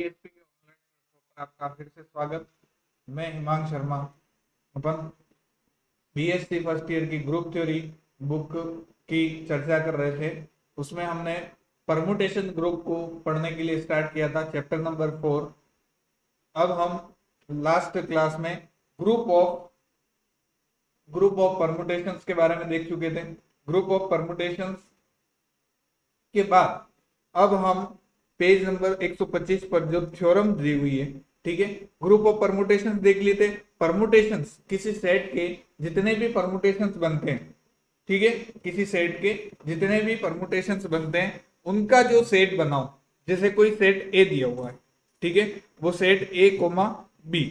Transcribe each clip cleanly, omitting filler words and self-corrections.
BSP के online platform पर आपका फिर से स्वागत। मैं हिमांश शर्मा। अपन बीएससी फर्स्ट ईयर की ग्रुप थ्योरी बुक की चर्चा कर रहे थे। उसमें हमने परमुटेशन ग्रुप को पढ़ने के लिए स्टार्ट किया था, चैप्टर नंबर 4। अब हम लास्ट क्लास में ग्रुप ऑफ परमुटेशंस के बारे में देख चुके थे। ग्रुप ऑफ परमुटेशंस के बाद अब हम पेज नंबर 125 पर जो थ्योरम दी हुई है, ठीक है, ग्रुप ऑफ परमुटेशंस देख लिए थे। परमुटेशंस किसी सेट के जितने भी परमुटेशंस बनते हैं, ठीक है, किसी सेट के जितने भी परमुटेशंस बनते हैं उनका जो सेट बनाओ। जैसे कोई सेट ए दिया हुआ है, ठीक है, वो सेट ए कोमा बी,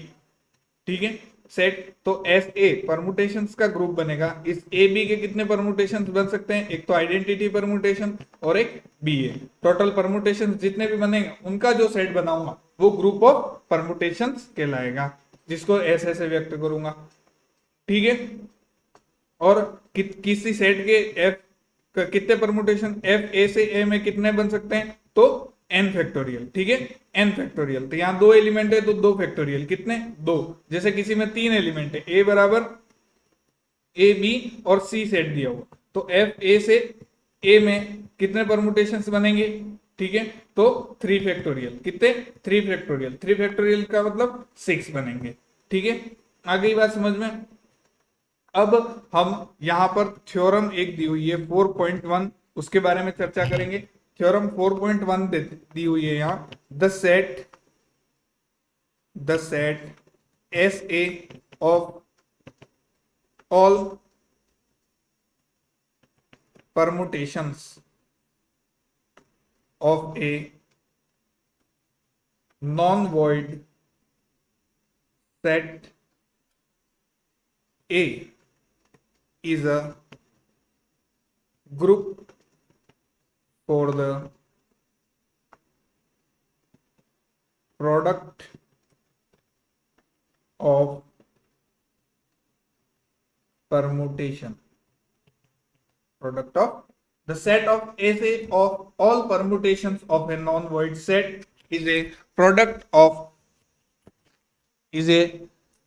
ठीक है, सेट तो एस ए परमुटेशंस का ग्रुप बनेगा। इस ए बी के कितने परमुटेशंस बन सकते हैं? एक तो आइडेंटिटी परमुटेशन और एक बी ए। टोटल परमुटेशंस जितने भी बनेंगे उनका जो सेट बनाऊंगा वो ग्रुप ऑफ परमुटेशंस कहलाएगा, जिसको ऐसे ऐसे व्यक्त करूंगा, ठीक है। और किसी सेट के एफ कितने परमुटेशन एफ ए से ए में कितने बन सकते हैं? तो एन फैक्टोरियल, ठीक है, एन फैक्टोरियल। तो यहाँ 2 एलिमेंट है तो 2 फैक्टोरियल, कितने? 2। जैसे किसी में 3 एलिमेंट है, ए बराबर ए बी और सी सेट दिया हुआ, तो एफ ए से ए में कितने परमुटेशंस बनेंगे? ठीक है, तो 3 फैक्टोरियल। कितने? 3 फैक्टोरियल। 3 फैक्टोरियल का मतलब 6 बनेंगे, ठीक है। आ गई बात समझ में? अब हम यहां पर थ्योरम एक दी हुई है 4.1, उसके बारे में चर्चा करेंगे। थ्योरम 4.1 दी हुई है यहाँ, the set S A of all permutations of a non-void set A is a group for the product of permutation. Product of the set of SA of all permutations of a non-void set is a product of is a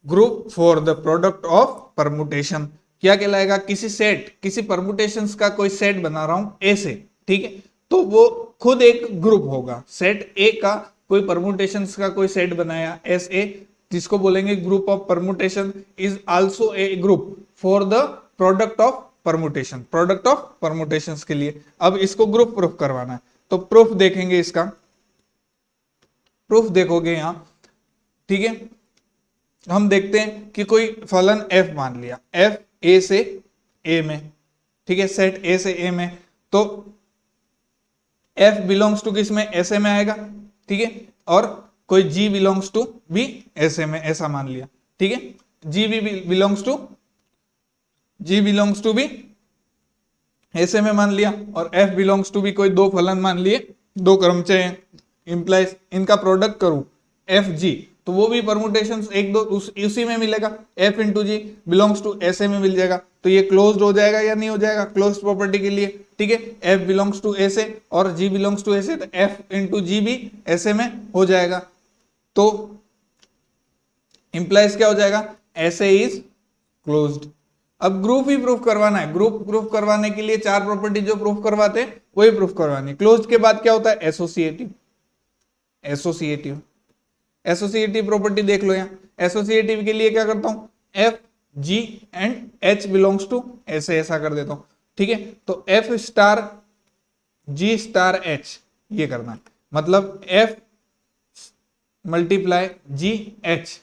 group for the product of permutation. क्या कहलाएगा? किसी permutations का कोई set बना रहा हूं ए से, ठीक है, तो वो खुद एक ग्रुप होगा। सेट ए का कोई परमुटेशंस का कोई सेट बनाया एस ए, जिसको बोलेंगे group of permutation, is also a group for the product of permutation. Product of permutations के लिए अब इसको ग्रुप प्रूफ करवाना है, तो प्रूफ देखेंगे। इसका प्रूफ देखोगे यहां, ठीक है। हम देखते हैं कि कोई फलन f मान लिया, f a से a में, ठीक है, सेट a से a में, तो f बिलोंग्स टू किस में? ऐसे में आएगा, ठीक है। और कोई g बिलोंग्स टू भी ऐसे में, ऐसा मान लिया, ठीक है। g बिलोंग्स टू भी ऐसे में मान लिया, और f बिलोंग्स टू भी कोई 2 फलन मान लिए, 2 क्रमचय इंप्लाइज इनका प्रोडक्ट करूं एफ जी, तो वो भी परमुटेशन एक दो उसी में मिलेगा। f into G belongs to A S में मिल जाएगा, तो ये क्लोज्ड हो जाएगा या नहीं हो जाएगा? क्लोज्ड प्रॉपर्टी के लिए, ठीक है, f बिलोंग्स टू ऐसे और g बिलोंग्स टू ऐसे, तो f इंटू जी भी ऐसे में हो जाएगा। तो इंप्लाइज क्या हो जाएगा? ऐसे इज क्लोज्ड। अब ग्रुप ही प्रूफ करवाना है। ग्रुप प्रूफ करवाने के लिए 4 प्रॉपर्टी जो प्रूफ करवाते हैं वही प्रूफ करवानी। क्लोज्ड के बाद क्या होता है? एसोसिएटिव प्रॉपर्टी देख लो। यहाँ एसोसिएटिव के लिए क्या करता हूं? F G and H belongs to A S, ऐसा कर देता हूं, ठीक है। तो F star G star H ये करना है, मतलब एफ मल्टीप्लाई जी एच,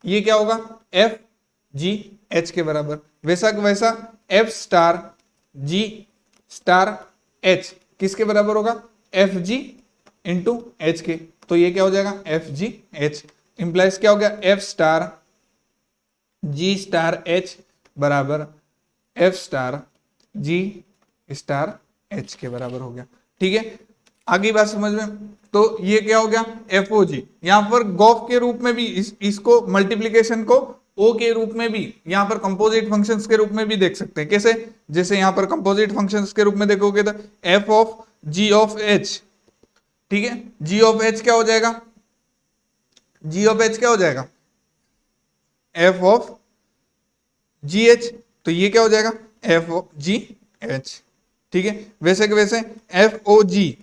ये क्या होगा? एफ जी एच के बराबर। वैसा वैसा F star G star H किसके बराबर होगा? एफ जी इंटू एच के। तो ये क्या हो जाएगा? F G H. इंप्लाइज क्या हो गया? F star G star H बराबर F star G star H के बराबर हो गया, ठीक है। आगे बात समझ में? तो ये क्या हो गया? एफ ओ जी। यहां पर गॉफ के रूप में भी इसको मल्टीप्लीकेशन को ओ के रूप में भी, यहां पर कंपोजिट फंक्शंस के रूप में भी देख सकते हैं। कैसे? जैसे यहां पर कंपोजिट फंक्शंस के रूप में देखोगे तो F of G of H, ठीक है, जी ऑफ एच क्या हो जाएगा? जी ऑफ एच क्या हो जाएगा, एफ ऑफ जी एच, तो ये क्या हो जाएगा, एफ ऑफ जी एच। ठीक है, वैसे के वैसे F O G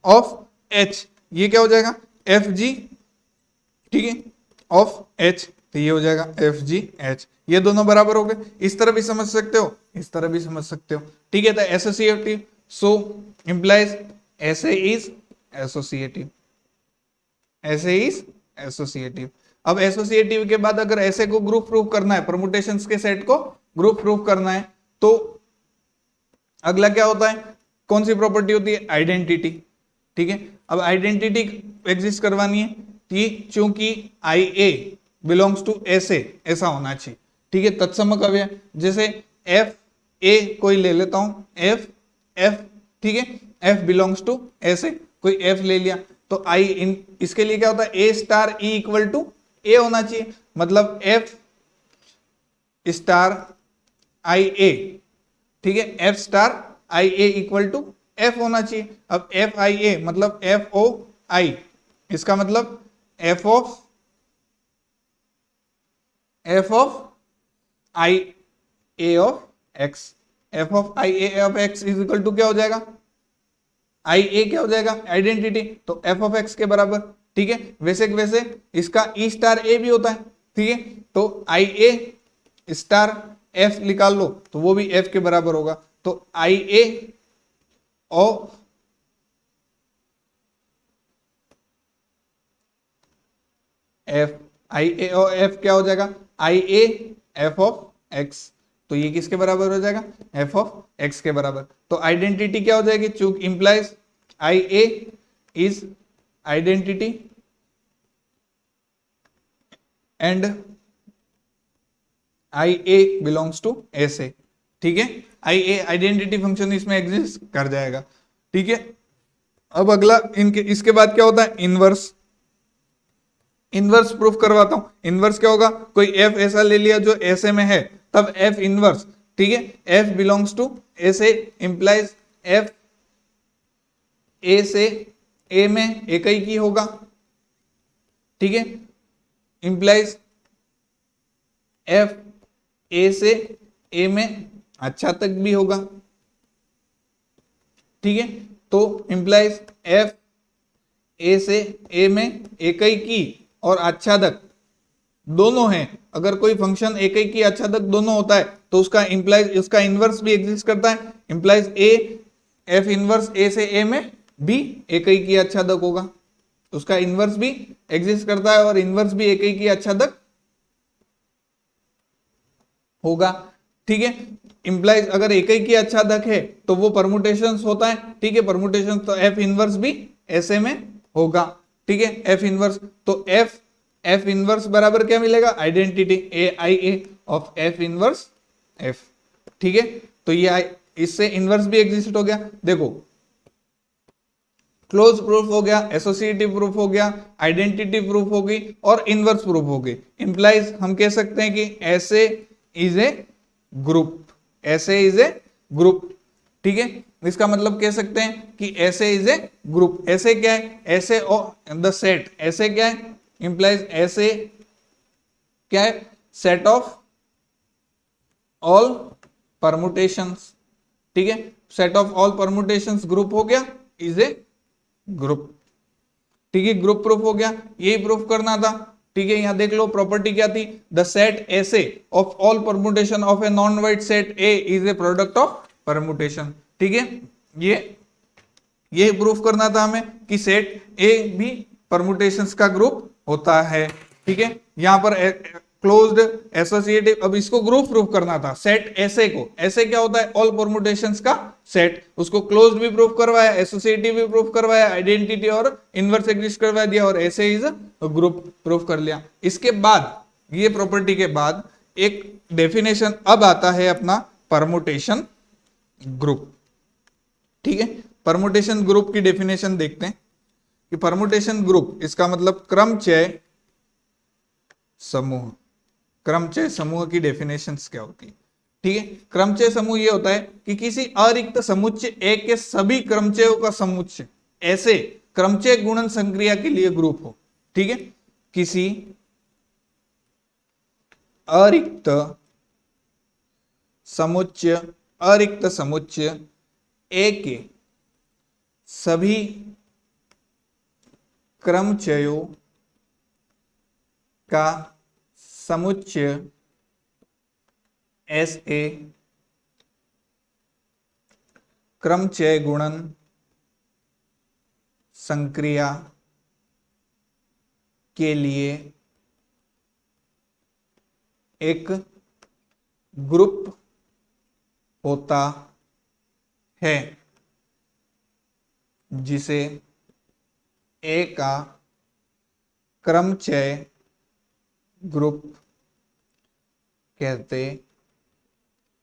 of H, ये क्या हो जाएगा, एफ जी, ठीक है, ऑफ एच, तो ये हो जाएगा एफ जी एच। ये दोनों बराबर हो गए, इस तरह भी समझ सकते हो, इस तरह भी समझ सकते हो। ठीक है, तो एसोसिएटिव, सो इंप्लाइज ऐसे इज एसोसिएटिव, ऐसे इज एसोसिएटिव। अब एसोसिएटिव के बाद अगर ऐसे को ग्रुप प्रूफ करना है, परमुटेशंस के सेट को ग्रुप प्रूफ करना है, तो अगला क्या होता है, कौन सी प्रॉपर्टी होती है, आइडेंटिटी। ठीक है, अब आइडेंटिटी एग्जिस्ट करवानी है कि चूंकि आई ए बिलोंग्स टू ऐसे, ऐसा होना चाहिए। ठीक है, तत्समक अव्यय, जैसे एफ ए कोई ले लेता हूं, एफ एफ, ठीक है, एफ बिलोंग्स टू ऐसे, कोई एफ ले लिया, तो आई इन, इसके लिए क्या होता है, A star E equal to A होना चाहिए, मतलब एफ स्टार आई ए, ठीक है, F star I A equal to F होना चाहिए। अब एफ आई ए मतलब एफ ओ आई, इसका मतलब F of I A of X, F of I A of X is equal to क्या हो जाएगा, आई ए क्या हो जाएगा, आइडेंटिटी, तो एफ ऑफ एक्स के बराबर। ठीक है, वैसे वैसे इसका ई स्टार ए भी होता है। ठीक है, तो आई ए स्टार एफ निकाल लो तो वो भी एफ के बराबर होगा, तो I A of F, I A of F क्या हो जाएगा, I A F of X, तो ये किसके बराबर हो जाएगा, एफ ऑफ एक्स के बराबर। तो आइडेंटिटी क्या हो जाएगी, चूक implies I A is identity and I A belongs to A S. ठीक है, आई ए आइडेंटिटी फंक्शन इसमें एग्जिस्ट कर जाएगा। ठीक है, अब अगला इनके इसके बाद क्या होता है, इनवर्स। इनवर्स प्रूफ करवाता हूं। इनवर्स क्या होगा, कोई एफ ऐसा ले लिया जो ऐसे में है, तब एफ इनवर्स, ठीक है, एफ बिलोंग्स टू ऐसे इंप्लाइज एफ ए से ए में एक ही की होगा। ठीक है, इंप्लाइज एफ ए से ए में अच्छा तक भी होगा। ठीक है, तो इंप्लाइज एफ ए से ए में एक ही की और आच्छादक दोनों हैं। अगर कोई फंक्शन एक ही की आच्छादक दोनों होता है तो उसका इंप्लाइज, उसका इनवर्स भी एग्जिस्ट करता है। इंप्लाइज ए एफ इनवर्स ए से ए में भी एक ही की आच्छादक होगा, उसका इनवर्स भी एग्जिस्ट करता है और इनवर्स भी एक ही की आच्छादक होगा। ठीक है, इंप्लाइज अगर एक ही की आच्छादक है तो वो परमुटेशंस होता है। ठीक है, परमुटेशन, तो एफ इनवर्स भी ऐसे में होगा। ठीक है, एफ इनवर्स, तो एफ इनवर्स बराबर क्या मिलेगा, identity A I A of F inverse F. ठीक है, तो ये इससे इनवर्स भी एग्जिस्ट हो गया। देखो, क्लोज प्रूफ हो गया, एसोसिएटिव प्रूफ हो गया, आइडेंटिटी प्रूफ हो गई और इनवर्स प्रूफ हो गई। इंप्लाइज हम कह सकते हैं कि ऐसे इज ए ग्रुप, ऐसे इज ए ग्रुप। ठीक है, इसका मतलब कह सकते हैं कि ऐसे इज ए ग्रुप। ऐसे क्या है, ऐसे द सेट, ऐसे क्या है, इंप्लाइज ऐसे क्या है, सेट ऑफ ऑल परमुटेशंस। ठीक है, set of all permutations group हो गया, इज ए ग्रुप। ठीक है, ग्रुप प्रूफ हो गया, यही प्रूफ करना था। ठीक है, यहां देख लो प्रॉपर्टी क्या थी, द सेट ऐसे of all permutation of a non void set A is A product of permutation. ठीक है, ये प्रूफ करना था हमें कि सेट ए भी परमुटेशंस का ग्रुप होता है। ठीक है, यहां पर क्लोज्ड एसोसिएटिव, अब इसको ग्रुप प्रूफ करना था सेट ऐसे को। ऐसे क्या होता है, ऑल परमुटेशंस का सेट, उसको क्लोज्ड भी प्रूफ करवाया, एसोसिएटिव भी प्रूफ करवाया, आइडेंटिटी और इनवर्स एग्जिस्ट करवा दिया और ऐसे इज ग्रुप प्रूफ कर लिया। इसके बाद, ये प्रॉपर्टी के बाद एक डेफिनेशन अब आता है अपना परमुटेशन ग्रुप। ठीक है, परमुटेशन ग्रुप की डेफिनेशन देखते हैं कि परमुटेशन ग्रुप, इसका मतलब क्रमचय समूह। क्रमचय समूह की डेफिनेशंस क्या होती है। ठीक है, क्रमचय समूह ये होता है कि किसी अरिक्त समुच्चय ए के सभी क्रमचयों का समुच्चय ऐसे क्रमचय गुणन संक्रिया के लिए ग्रुप हो। ठीक है, किसी अरिक्त समुच्चय ए के सभी क्रमचयों का समुच्चय एस ए क्रमचय गुणन संक्रिया के लिए एक ग्रुप होता है जिसे ए का क्रमचय ग्रुप कहते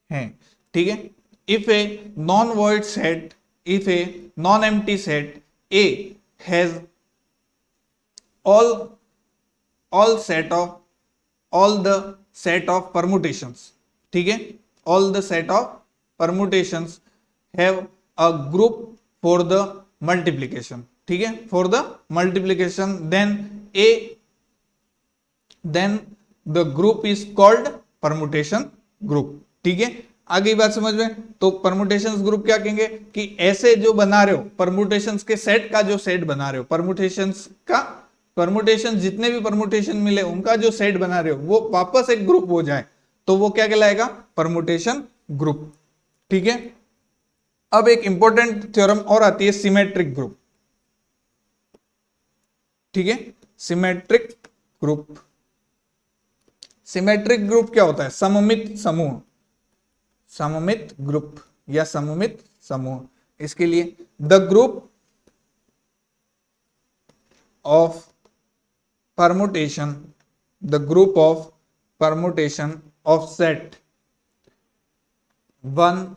हैं। ठीक है, if a non void set, if a non empty set A has all the set of permutations, ठीक है, all the set of permutations have a group for the multiplication, ठीक है, for the multiplication, then the group is called permutation group। ठीक है, आगे बात समझ में। तो परमुटेशंस ग्रुप क्या कहेंगे कि ऐसे जो बना रहे हो परमुटेशंस के सेट का जो सेट बना रहे हो, परमुटेशन जितने भी परमुटेशन मिले उनका जो सेट बना रहे हो वो वापस एक ग्रुप हो जाए तो वो क्या कहलाएगा, परमुटेशन ग्रुप। ठीक है, अब एक इंपॉर्टेंट थ्योरम और आती है, सिमेट्रिक ग्रुप। ठीक है, सिमेट्रिक ग्रुप। सिमेट्रिक ग्रुप क्या होता है, सममित समूह, सममित ग्रुप या सममित समूह। इसके लिए the group of permutation, the group of permutation of set 1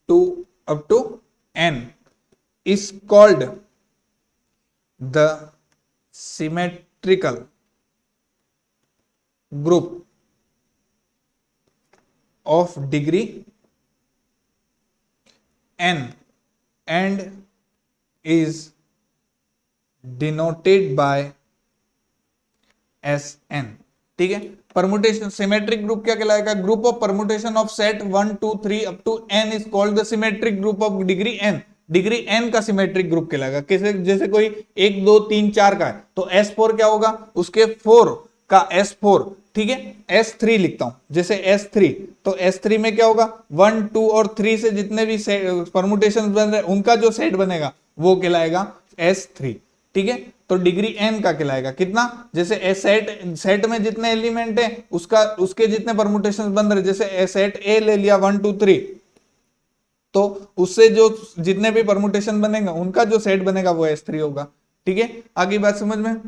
to up to n is called the symmetrical group of degree n and is denoted by S N. ठीक है, परमुटेशन सिमेट्रिक ग्रुप क्या कहलाएगा, group of permutation of set 1 2 3 up to n is called the symmetric group of degree n। Degree n का symmetric group कहलाएगा। कैसे, जैसे कोई 1 2 3 4 का है तो S4 क्या होगा, उसके 4 का S4। ठीक है, S3 लिखता हूं, जैसे S3 तो S3 में क्या होगा, 1 2 और 3 से जितने भी परमुटेशन बन रहे उनका जो सेट बनेगा वो कहलाएगा S3। ठीक है, तो डिग्री n का कहलाएगा कितना, जैसे सेट में जितने एलिमेंट है उसके जितने परमुटेशन बन रहे, जैसे सेट ए ले लिया 1 2 3 तो उससे जो जितने भी परमुटेशन बनेगा उनका जो सेट बनेगा वो S3 होगा। ठीक है, आगे बात समझ में।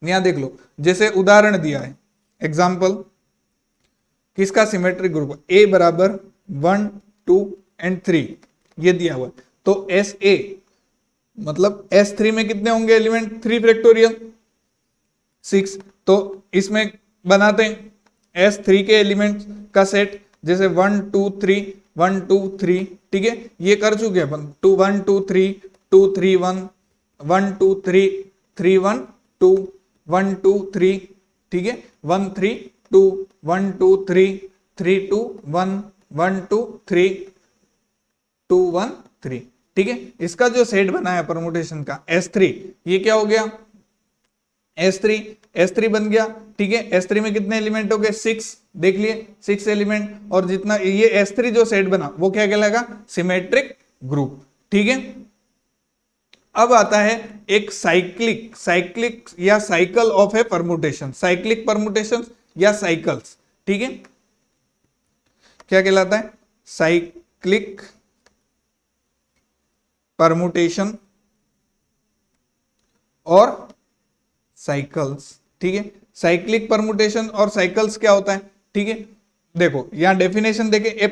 यहां देख लो, जैसे उदाहरण दिया है, एग्जाम्पल किसका सिमेट्रिक ग्रुप, ए बराबर 1 2 एंड 3 ये दिया हुआ, तो एस ए मतलब S3 में कितने होंगे एलिमेंट, 3 फैक्टोरियल 6। तो इसमें बनाते हैं S3 के एलिमेंट का सेट, जैसे 1 2 3 1 2 3। ठीक है, ये कर चुके अपन 2 1 2 3 2 3 1 1 2 3 3 1 2 1 2 3। ठीक है, 1 3 2 1 2 3 3 2 1 1 2 3 2 1 3। ठीक है, इसका जो सेट बना है परमुटेशन का S3, ये क्या हो गया, S3 बन गया। ठीक है, S3 में कितने एलिमेंट हो गए, 6, देख लिए 6 एलिमेंट, और जितना ये S3 जो सेट बना वो क्या कहलाएगा, सिमेट्रिक ग्रुप। ठीक है, अब आता है एक साइक्लिक या cycle of A permutation, cyclic permutation या साइकिल्स। ठीक है, क्या कहलाता है, साइक्लिक परमुटेशन और साइकिल्स। ठीक है, साइक्लिक परमुटेशन और साइकिल्स क्या होता है। ठीक है, देखो यहां डेफिनेशन देखे, a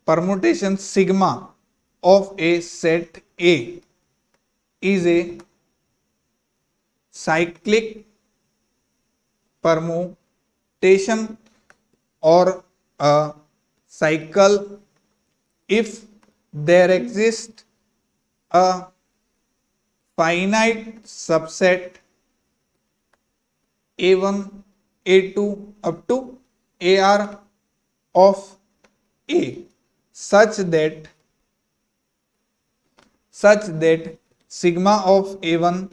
permutation sigma of a set A is a cyclic permutation और a cycle if there exists a finite subset A1 A2 up to AR of A such that sigma of A1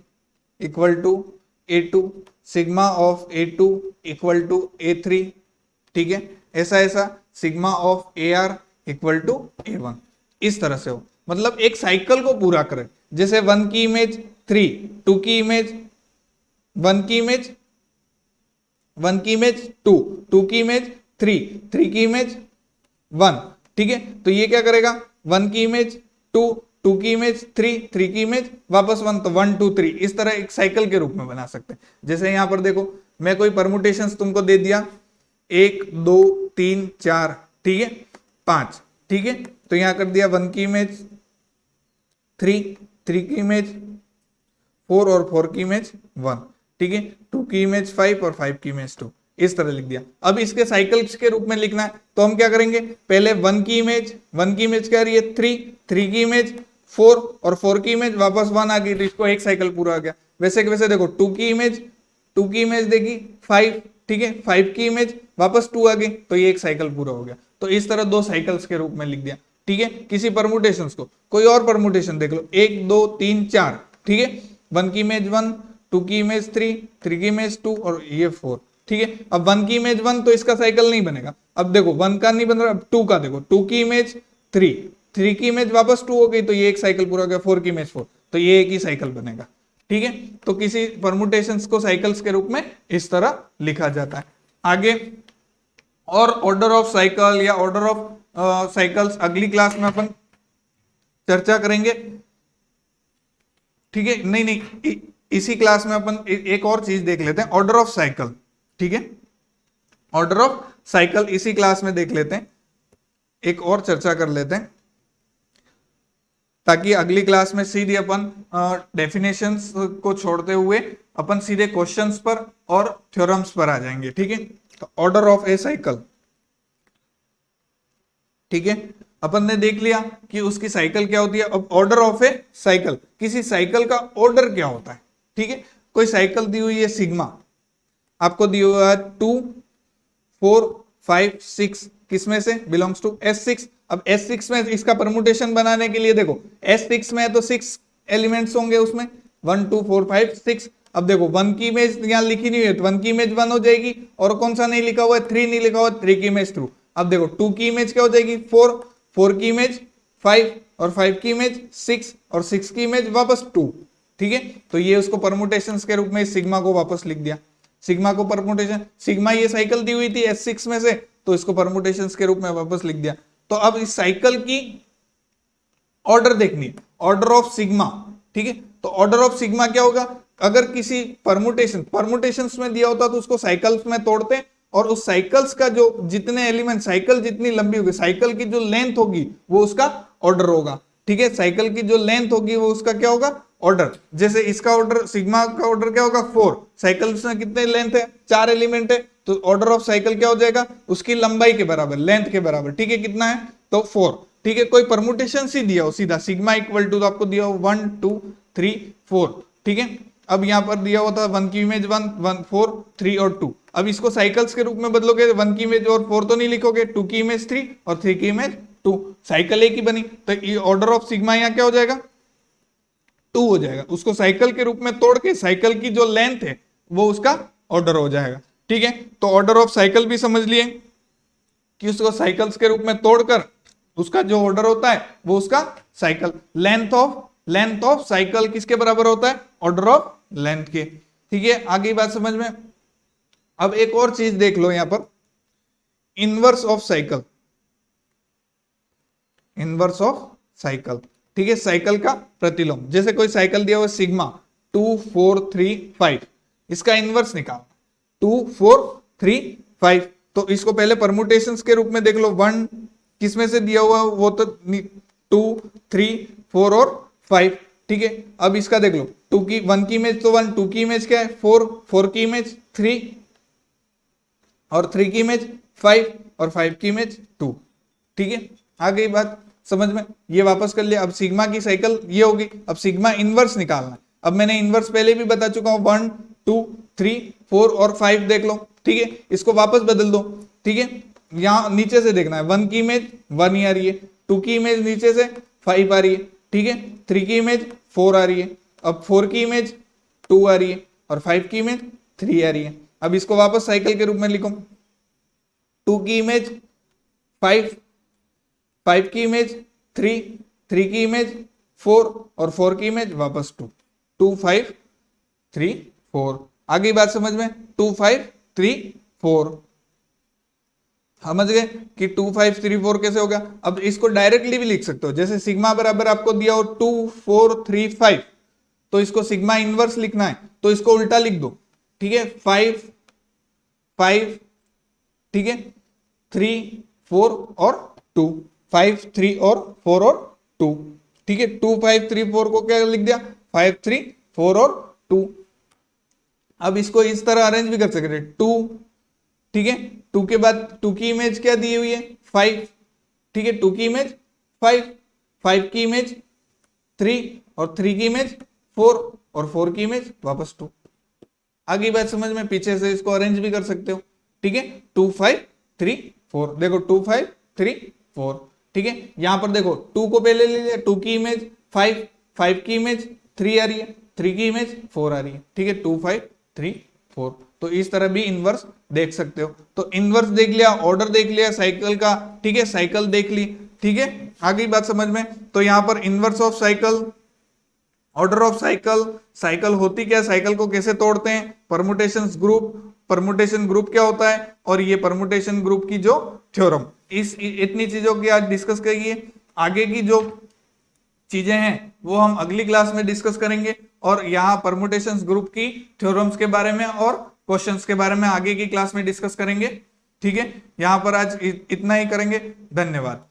equal to A2, sigma of A2 equal to A3, ठीक है, ऐसा sigma of AR equal to A1, इस तरह से हो, मतलब एक cycle को पूरा करे। जैसे 1 की इमेज 3, 2 की इमेज 1 की इमेज 1 की इमेज 2, 2 की इमेज 3, 3 की इमेज 1, ठीक है। तो ये क्या करेगा, 1 की इमेज 2, 2 की इमेज 3, 3 की इमेज वापस 1, तो 1 2 3, इस तरह एक साइकिल के रूप में बना सकते हैं। जैसे यहां पर देखो, मैं कोई परमुटेशंस तुमको दे दिया 1 2 3 4, ठीक है, 5, ठीक है, तो यहां कर दिया 1 की इमेज 3, 3 की इमेज 4 और 4 की इमेज 1, ठीक है, 2 की इमेज 5 और 5 की इमेज 2, इस तरह लिख दिया। अब इसके साइकिल्स के रूप में लिखना है तो हम क्या करेंगे, पहले 1 की इमेज क्या रही है 3, 3 की इमेज 4 और 4 की इमेज वापस 1 आ गई, तो इसको एक साइकिल पूरा आ गया। वैसे के वैसे देखो 2 की इमेज देगी 5, ठीक है, 5 की इमेज वापस 2 आ गई, तो ये एक साइकिल पूरा हो गया। तो इस तरह 2 साइकिल्स के रूप में लिख दिया, ठीक है। किसी परमुटेशंस को, कोई और परमुटेशन देख लो, 1 2 3 4, ठीक है, 1 की इमेज 1, 2 की इमेज 3, 3 की इमेज 2 और ये 4, ठीक है। अब 1 की इमेज 1 तो इसका साइकिल नहीं बनेगा। अब देखो 1 का नहीं बन रहा, अब 2 का देखो, 2 की इमेज 3, 3 की इमेज वापस 2 हो गई, तो ये एक साइकिल पूरा हो गया। 4 की इमेज 4, तो ये एक ही साइकिल बनेगा, ठीक है। तो किसी परमुटेशंस को साइकिल्स के रूप में इस तरह लिखा जाता है। आगे और ऑर्डर ऑफ साइकिल या ऑर्डर ऑफ साइकिल्स अगली क्लास में अपन चर्चा करेंगे, ठीक है। नहीं, इसी क्लास में अपन एक और चीज देख लेते हैं, ऑर्डर ऑफ साइकिल, ठीक है, ऑर्डर ऑफ साइकिल इसी क्लास में देख लेते हैं, एक और चर्चा कर लेते हैं, ताकि अगली क्लास में सीधे अपन डेफिनेशंस को छोड़ते हुए अपन सीधे क्वेश्चंस पर और थ्योरम्स पर आ जाएंगे, ठीक है। तो ऑर्डर ऑफ ए साइकिल, ठीक है, अपन ने देख लिया कि उसकी साइकिल क्या होती है। अब ऑर्डर ऑफ ए साइकिल, किसी साइकिल का ऑर्डर क्या होता है, ठीक है। कोई साइकिल दी हुई है सिग्मा, आपको दी हुआ है 2 4 5 6, किसमें से बिलोंग्स टू S6। अब S6 में इसका परमुटेशन बनाने के लिए देखो, S6 में है तो 6 एलिमेंट्स होंगे उसमें, 1 2 4 5 6। अब देखो 1 की इमेज यहाँ लिखी नहीं हुई है, तो 1 की इमेज 1 हो जाएगी, और कौन सा नहीं लिखा हुआ है, 3 नहीं लिखा हुआ, 3 की इमेज 2। अब देखो 2 की इमेज क्या हो जाएगी 4, 4 की इमेज 5 और 5 की इमेज 6 और 6 की इमेज वापस 2, ठीक है। तो ये उसको परमुटेशंस के रूप में सिग्मा को वापस लिख दिया। सिग्मा को परमुटेशन, सिग्मा ये साइकिल दी हुई थी S6 में से, तो इसको परमुटेशंस के रूप में वापस लिख दिया। तो अब इस साइकिल की ऑर्डर देखनी, ऑर्डर ऑफ सिग्मा, ठीक है। तो ऑर्डर ऑफ सिग्मा क्या होगा, अगर किसी परमुटेशंस में दिया होता तो उसको साइकिल्स में तोड़ते, और उस साइकिल्स का जो जितने एलिमेंट, साइकिल जितनी लंबी होगी, साइकिल की जो लेंथ होगी वो उसका ऑर्डर होगा, ठीक है। साइकिल की जो लेंथ होगी वो उसका क्या होगा, ऑर्डर। जैसे इसका ऑर्डर, सिग्मा का ऑर्डर क्या होगा 4, साइकिल में कितने लेंथ है, 4 एलिमेंट है, तो ऑर्डर ऑफ साइकिल क्या हो जाएगा, उसकी लंबाई के बराबर, लेंथ के बराबर, ठीक है। कितना है तो 4, ठीक है। कोई परमुटेशन ही दिया हो सीधा, सिग्मा इक्वल टू, तो आपको दिया हो 1 2 3 4, ठीक है। अब यहां पर दिया हुआ था 1 की इमेज 1 1 4 3 और 2। अब इसको साइकिल्स के रूप में बदलोगे, 1 की इमेज और 4 तो नहीं लिखोगे, 2 की इमेज 3 और 3 की इमेज 2, साइकिल एक ही बनी। तो ये ऑर्डर ऑफ सिग्मा यहाँ क्या हो जाएगा 2 हो जाएगा। उसको साइकिल के रूप में तोड़ के साइकिल की जो लेंथ है वो उसका ऑर्डर हो जाएगा, ठीक है। तो ऑर्डर ऑफ साइकिल भी समझ लिए कि उसको साइकिल्स के रूप में तोड़कर उसका जो ऑर्डर होता है वो उसका साइकिल, लेंथ ऑफ साइकिल किसके बराबर होता है, ऑर्डर ऑफ लेंथ के, ठीक है। आगे बात समझ में। अब एक और चीज देख लो यहां पर, inverse of cycle, inverse of cycle, ठीक है, साइकिल का प्रतिलोम। जैसे कोई साइकिल दिया हुआ सिग्मा 2 4 3 5, इसका इनवर्स निकाल 2 4 3 5, तो इसको पहले परमुटेशंस के रूप में देख लो, 1 किसमें से दिया हुआ वो तो 2 3 4 और 5, ठीक है। अब इसका देख लो, 2 की 1 की इमेज तो 1, 2 की इमेज क्या है 4, 4 की इमेज 3 और 3 की इमेज 5 और 5 की इमेज 2, ठीक है। आ गई बात समझ में, ये वापस कर लिया। अब सिग्मा की साइकिल ये होगी, अब सिग्मा इनवर्स निकालना है। अब मैंने इनवर्स पहले भी बता चुका हूं, 1 2 3 4 और 5 देख लो, ठीक है। इसको वापस बदल दो, ठीक है। यहाँ नीचे से देखना है, 1 की इमेज 1 ही आ रही है, 2 की इमेज नीचे से 5 आ रही है, ठीक है। 3 की इमेज 4 आ रही है, अब 4 की इमेज 2 आ रही है और 5 की इमेज 3 आ रही है। अब इसको वापस साइकिल के रूप में लिखो, 2 की इमेज 5, 5 की इमेज 3, 3 की इमेज 4 और 4 की इमेज वापस 2, 2 5 3 4। आगे बात समझ में, 2 5 3 4, समझ गए कि 2 5 3 4 कैसे होगा। अब इसको डायरेक्टली भी लिख सकते हो, जैसे सिग्मा बराबर आपको दिया हो 2 4 3 5, तो इसको सिग्मा इनवर्स लिखना है तो इसको उल्टा लिख दो, ठीक है। 5 5, ठीक है, 3 4 और 2, 5 3 और 4 और 2, ठीक है। 2 5 3 4 को क्या लिख दिया, 5 3 4 और 2। अब इसको इस तरह अरेंज भी कर सकते हैं, 2, ठीक है, 2 के बाद 2 की इमेज क्या दी हुई है, 5, ठीक है, 2 की इमेज 5, 5 की इमेज 3 और 3 की इमेज 4 और 4 की इमेज वापस 2। आगे बात समझ में, पीछे से इसको अरेंज भी कर सकते हो, ठीक है। 2 5 3 4, देखो 2 5 3 4, ठीक है। यहां पर देखो 2 को पहले ले लिया, 2 की इमेज 5, 5 की इमेज 3 आ रही है, 3 की इमेज 4 आ रही है, ठीक है। 2 5 3 4, तो इस तरह भी इनवर्स देख सकते हो। तो इनवर्स देख लिया, ऑर्डर देख लिया साइकिल का, ठीक है, साइकिल देख ली, ठीक है। आगे बात समझ में, तो यहां पर inverse of cycle, order of cycle, cycle होती क्या, साइकिल को कैसे तोड़ते हैं, परमुटेशन ग्रुप, परमुटेशन ग्रुप क्या होता है, और ये परमुटेशन ग्रुप की जो थ्योरम, इस इतनी चीजों की आज डिस्कस करिए। आगे की जो चीजें हैं वो हम अगली क्लास में डिस्कस करेंगे, और यहाँ परमुटेशन ग्रुप की थ्योरम्स के बारे में और क्वेश्चंस के बारे में आगे की क्लास में डिस्कस करेंगे, ठीक है। यहाँ पर आज इतना ही करेंगे, धन्यवाद।